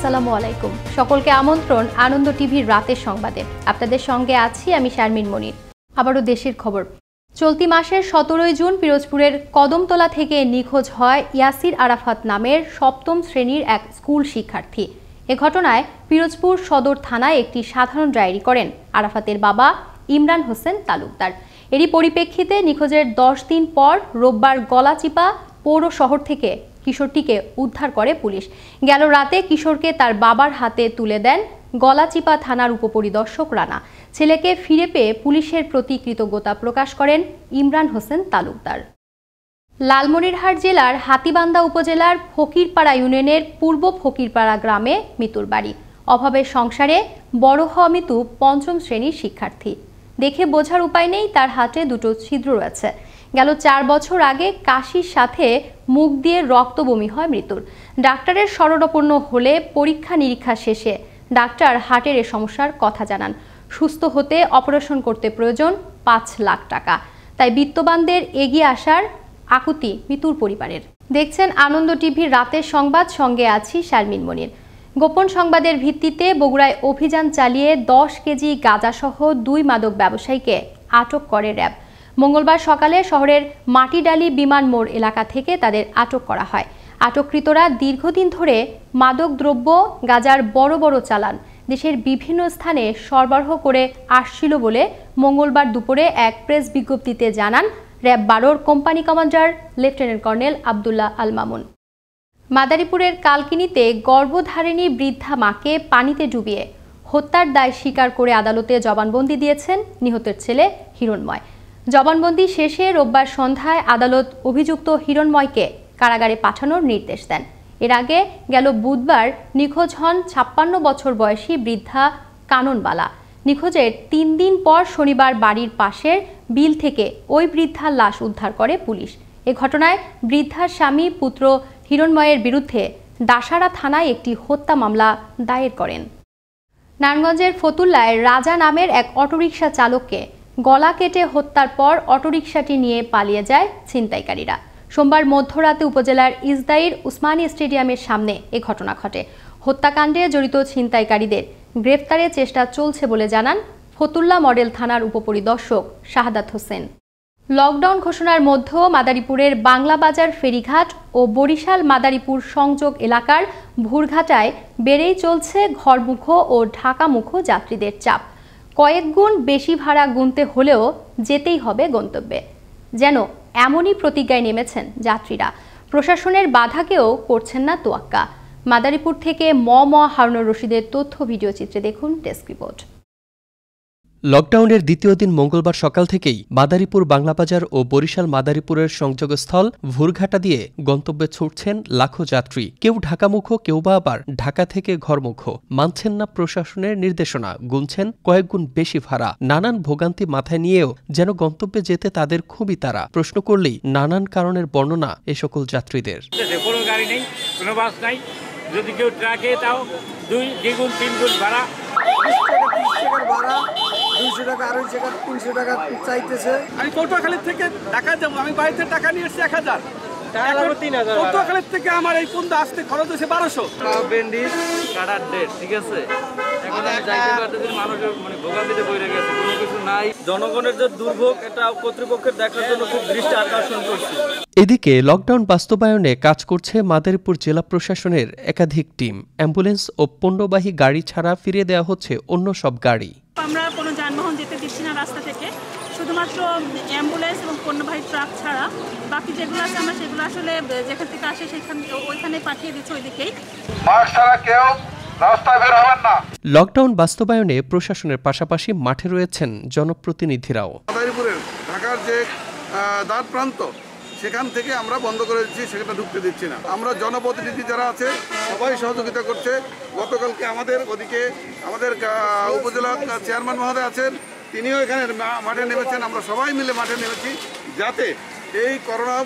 আসসালামু আলাইকুম। সকলকে আমন্ত্রণ আনন্দ টিভির রাতের সংবাদে। আপনাদের সঙ্গে আছি আমি শারমিন মনির। আবারও দেশের খবর। চলতি মাসের 17 জুন পিরোজপুরের কদমতলা থেকে নিখোঁজ হয় ইয়াসির আরাফাত নামের সপ্তম শ্রেণীর এক স্কুল শিক্ষার্থী। এ ঘটনায় পিরোজপুর সদর থানায় একটি সাধারণ ডায়েরি করেন আরাফাতের বাবা ইমরান হোসেন তালুকদার। এরই পরিপ্রেক্ষিতে নিখোঁজের 10 দিন পর রোববার গলাচিপা পৌর শহর থেকে কিশোরটিকে উদ্ধার করে পুলিশ। গেল রাতে কিশোরকে তার বাবার হাতে তুলে দেন গলাচিপা থানার উপপরিদর্শক রানা। ছেলেকে ফিরে পেয়ে পুলিশের প্রতি কৃতজ্ঞতা প্রকাশ করেন ইমরান হোসেন তালুকদার। লালমনিরহাট জেলার হাতীবান্ধা উপজেলার ফকিরপাড়া ইউনিয়নের পূর্ব ফকিরপাড়া গ্রামে মিতুর বাড়ি। অভাবের সংসারে বড় হওয়া মিতু 5ম শ্রেণীর শিক্ষার্থী। দেখে বোঝার উপায় নেই তার হাতে দুটো ছিদ্র রয়েছে। গেল 4 বছর আগে কাশির সাথে মুখ দিয়ে রক্ত বমি হয় মৃতুর। ডাক্তারের শরণাপন্ন হলে পরীক্ষা নিরীক্ষা শেষে ডাক্তার হার্টের এ সমস্যার কথা জানান। সুস্থ হতে অপারেশন করতে প্রয়োজন 5 লাখ টাকা। তাই বিত্তবানদের এগিয়ে আসার আকুতি মিতুর পরিবারের। দেখছেন আনন্দ টিভির রাতের সংবাদ, সঙ্গে আছি শারমিন মনির। গোপন সংবাদের ভিত্তিতে বগুড়ায় অভিযান চালিয়ে 10 কেজি গাঁজাসহ 2 মাদক ব্যবসায়ীকে আটক করে র্যাব। মঙ্গলবার সকালে শহরের মাটিডালি বিমান মোড় এলাকা থেকে তাদের আটক করা হয়। আটককৃতরা দীর্ঘদিন ধরে মাদক দ্রব্য গাঁজার বড় বড় চালান দেশের বিভিন্ন স্থানে সরবরাহ করে আসছিল বলে মঙ্গলবার দুপুরে এক প্রেস বিজ্ঞপ্তিতে জানান র্যাব 12-র company commander lieutenant colonel Abdullah Al Mamun. মাদারীপুরের কালকিনিতে গর্ভধারিণী বৃদ্ধা মাকে পানিতে ডুবিয়ে হত্যার দায় স্বীকার করে আদালতে জবানবন্দি দিয়েছেন নিহতের ছেলে হিরণময়। জবানবন্দি শেষে রোববার সন্ধ্যায় আদালত অভিযুক্ত হিরণময়কে কারাগারে পাঠানোর নির্দেশ দেন। এর আগে গেল বুধবার নিখোঁজ হন 56 বছর বয়সী বৃদ্ধা কাননবালা। নিখোঁজের 3 দিন পর শনিবার বাড়ির পাশের বিল থেকে ওই বৃদ্ধার লাশ উদ্ধার করে পুলিশ। এ ঘটনায় বৃদ্ধার স্বামী পুত্র হিরণময়ের বিরুদ্ধে ডাসারা থানায় একটি হত্যা মামলা দায়ের করেন। নারায়ণগঞ্জের ফতুল্লায় রাজা নামের এক অটোরিকশা চালককে গলা কেটে হত্যার পর অটোরিকশাটি নিয়ে পালিয়ে যায় ছিনতাইকারীরা। সোমবার মধ্যরাতে উপজেলার ইসদাইর উসমানী স্টেডিয়ামের সামনে এ ঘটনা ঘটে। হত্যাকাণ্ডে জড়িত ছিনতাইকারীদের গ্রেফতারের চেষ্টা চলছে বলে জানান ফতুল্লা মডেল থানার উপপরিদর্শক শাহাদাত হোসেন। লকডাউন ঘোষণার মধ্যে মাদারীপুরের বাংলাবাজার ফেরিঘাট ও বরিশাল মাদারীপুর সংযোগ এলাকার ভুরঘাটায় বেড়েই চলছে ঘরমুখ ও ঢাকামুখ যাত্রীদের চাপ। কয়েক গুণ বেশি ভাড়া গুনতে হলেও যেতেই হবে গন্তব্যে। যেন এমনই প্রতিজ্ঞায় নেমেছেন যাত্রীরা। প্রশাসনের বাধাকেও করছেন না তোয়াক্কা। মাদারীপুর থেকে হারুনুর রশিদের তথ্য ভিডিও চিত্রে দেখুন ডেস্ক রিপোর্ট। লকডাউনের দ্বিতীয় দিন মঙ্গলবার সকাল থেকেই মাদারীপুর বাংলাবাজার ও বরিশাল মাদারীপুরের সংযোগস্থল ভুরঘাটা দিয়ে গন্তব্যে ছুটছেন লাখো যাত্রী। কেউ ঢাকামুখ, কেউ বা আবার ঢাকা থেকে ঘরমুখ। মানছেন না প্রশাসনের নির্দেশনা, গুনছেন কয়েক গুণ বেশি ভাড়া। নানান ভোগান্তি মাথায় নিয়েও যেন গন্তব্যে যেতে তাদের খুবই তাড়া। প্রশ্ন করলেই নানান কারণের বর্ণনা এ সকল যাত্রীদের। কোনো গাড়ি নেই, কোনো বাস নাই, যদি কেউ ট্রাকে তাও 2 গুণ 3 গুণ ভাড়া। 20 টাকা ভাড়া, 200 টাকা, 250 টাকা, 300 টাকা চাইতেছে। আমি পটুয়াখালীর থেকে ঢাকা যাবো, আমি বাড়িতে টাকা নিয়ে এসেছি 1000, পটুয়াখালীর থেকে আমার এই পর্যন্ত আসতে খরচ হয়েছে 1200। বেন্ডিস কাটার ডেট, ঠিক আছে, এখন আমি যাইতে পারতেছি, মানুষের মানে ভোগান্তিতে বইরে গেছে, কোনো কিছু নাই। জনগণের যে দুর্ভোগ, এটা কর্তৃপক্ষের দেখার জন্য খুব দৃষ্টি আকর্ষণ করছে। এদিকে লকডাউন বাস্তবায়নে কাজ করছে মাদারীপুর জেলা প্রশাসনের একাধিক টিম। অ্যাম্বুলেন্স ও পণ্যবাহী গাড়ি ছাড়া ফিরিয়ে দেওয়া হচ্ছে অন্য সব গাড়ি। আমরা কোনো যানবাহন যেতে দিচ্ছি না রাস্তা থেকে, শুধুমাত্র অ্যাম্বুলেন্স এবং পণ্যবাহী ট্রাক ছাড়া বাকি যেগুলো আছে আমরা সেগুলো আসলে যেখান থেকে আসে ওইখানে পাঠিয়ে দিচ্ছি ওইদিকেই। লকডাউন বাস্তবায়নে প্রশাসনের পাশাপাশি মাঠে রয়েছেন জনপ্রতিনিধিরাও। মাদারীপুরের ঢাকার যে দ্বার প্রান্ত, সেখান থেকে আমরা বন্ধ করে দিচ্ছি, সেখানে ঢুকতে দিচ্ছি না। আমরা জনপ্রতিনিধি যারা আছে সবাই সহযোগিতা করছে। গতকালকে আমাদের ওদিকে আমাদের উপজেলা চেয়ারম্যান মহোদয় আছেন, তিনিও এখানে মাঠে নেমেছেন। আমরা সবাই মিলে মাঠে নেমেছি যাতে এই করোনা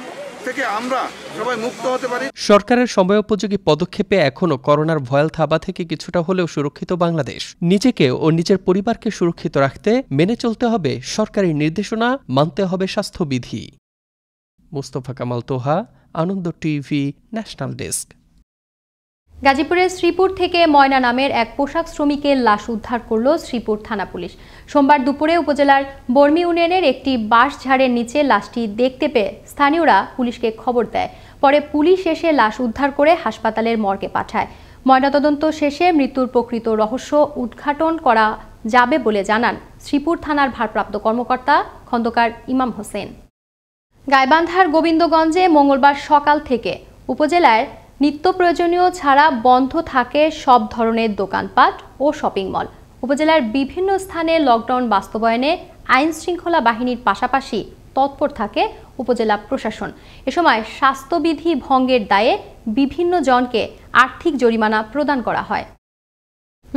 থেকে আমরা সবাই মুক্ত হতে পারি। সরকারের সময়োপযোগী পদক্ষেপে এখনো করোনার ভয়াল থাবা থেকে কিছুটা হলেও সুরক্ষিত বাংলাদেশ। নিজেকে ও নিজের পরিবারকে সুরক্ষিত রাখতে মেনে চলতে হবে সরকারি নির্দেশনা, মানতে হবে স্বাস্থ্যবিধি। মুস্তফা কামাল তোহা, আনন্দ টিভি, ন্যাশনাল ডেস্ক। গাজীপুরের শ্রীপুর থেকে ময়না নামের এক পোশাক শ্রমিকের লাশ উদ্ধার করল শ্রীপুর থানা পুলিশ। সোমবার দুপুরে উপজেলার বর্মি ইউনিয়নের একটি বাঁশঝাড়ের নিচে লাশটি দেখতে পেয়ে স্থানীয়রা পুলিশকে খবর দেয়। পরে পুলিশ এসে লাশ উদ্ধার করে হাসপাতালের মর্গে পাঠায়। ময়নাতদন্ত শেষে মৃত্যুর প্রকৃত রহস্য উদ্ঘাটন করা যাবে বলে জানান শ্রীপুর থানার ভারপ্রাপ্ত কর্মকর্তা খন্দকার ইমাম হোসেন। গাইবান্ধার গোবিন্দগঞ্জে মঙ্গলবার সকাল থেকে উপজেলায় নিত্য প্রয়োজনীয় ছাড়া বন্ধ থাকে সব ধরনের দোকানপাট ও শপিং মল। উপজেলার বিভিন্ন স্থানে লকডাউন বাস্তবায়নে আইন শৃঙ্খলা বাহিনীর পাশাপাশি তৎপর থাকে উপজেলা প্রশাসন। এ সময় স্বাস্থ্যবিধি ভঙ্গের দায়ে বিভিন্ন জনকে আর্থিক জরিমানা প্রদান করা হয়।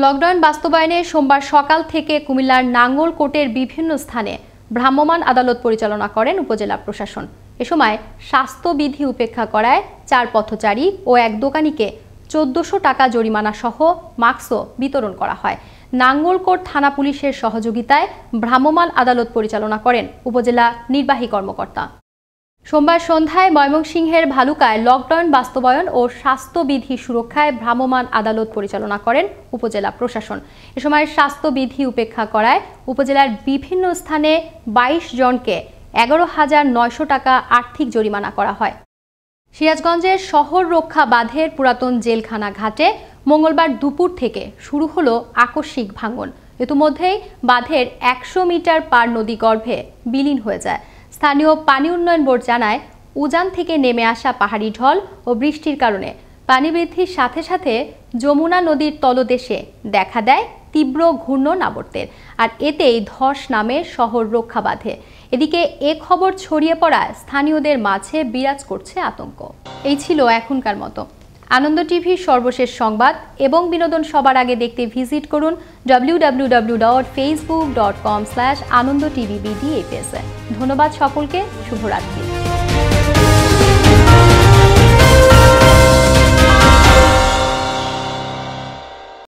লকডাউন বাস্তবায়নে সোমবার সকাল থেকে কুমিল্লার নাঙ্গলকোটের বিভিন্ন স্থানে ভ্রাম্যমাণ আদালত পরিচালনা করেন উপজেলা প্রশাসন। এ সময় স্বাস্থ্যবিধি উপেক্ষা করায় 4 পথচারী ও এক দোকানিকে 1400 টাকা জরিমানা সহ মাস্কও বিতরণ করা হয়। নাঙ্গলকোট থানা পুলিশের সহযোগিতায় ভ্রাম্যমাণ আদালত পরিচালনা করেন উপজেলা নির্বাহী কর্মকর্তা। সোমবার সন্ধ্যায় ময়মনসিংহের ভালুকায় লকডাউন বাস্তবায়ন ও স্বাস্থ্যবিধি সুরক্ষায় ভ্রাম্যমাণ আদালত পরিচালনা করেন উপজেলা প্রশাসন। এ সময় স্বাস্থ্যবিধি উপেক্ষা করায় উপজেলার বিভিন্ন স্থানে 22 জনকে 11,900 টাকা আর্থিক জরিমানা করা হয়। সিরাজগঞ্জের শহর রক্ষা বাঁধের পুরাতন জেলখানা ঘাটে মঙ্গলবার দুপুর থেকে শুরু হলো আকস্মিক ভাঙন। ইতিমধ্যেই বাঁধের 100 মিটার পার নদী গর্ভে বিলীন হয়ে যায়। স্থানীয় পানি উন্নয়ন বোর্ড জানায়, উজান থেকে নেমে আসা পাহাড়ি ঢল ও বৃষ্টির কারণে পানি বৃদ্ধির সাথে সাথে যমুনা নদীর তলদেশে দেখা দেয় তীব্র ঘূর্ণনাবর্তের, আর এতেই ধস নামে শহর রক্ষা বাঁধে। এদিকে এ খবর ছড়িয়ে পড়ায় স্থানীয়দের মাঝে বিরাজ করছে আতঙ্ক। এই ছিল এখনকার মতো। আনন্দ টিভির সর্বশেষ সংবাদ এবং বিনোদন সবার আগে দেখতে ভিজিট করুন www.facebook.com/anondotvbd এই পেজে। ধন্যবাদ সকলকে, শুভরাত্রি।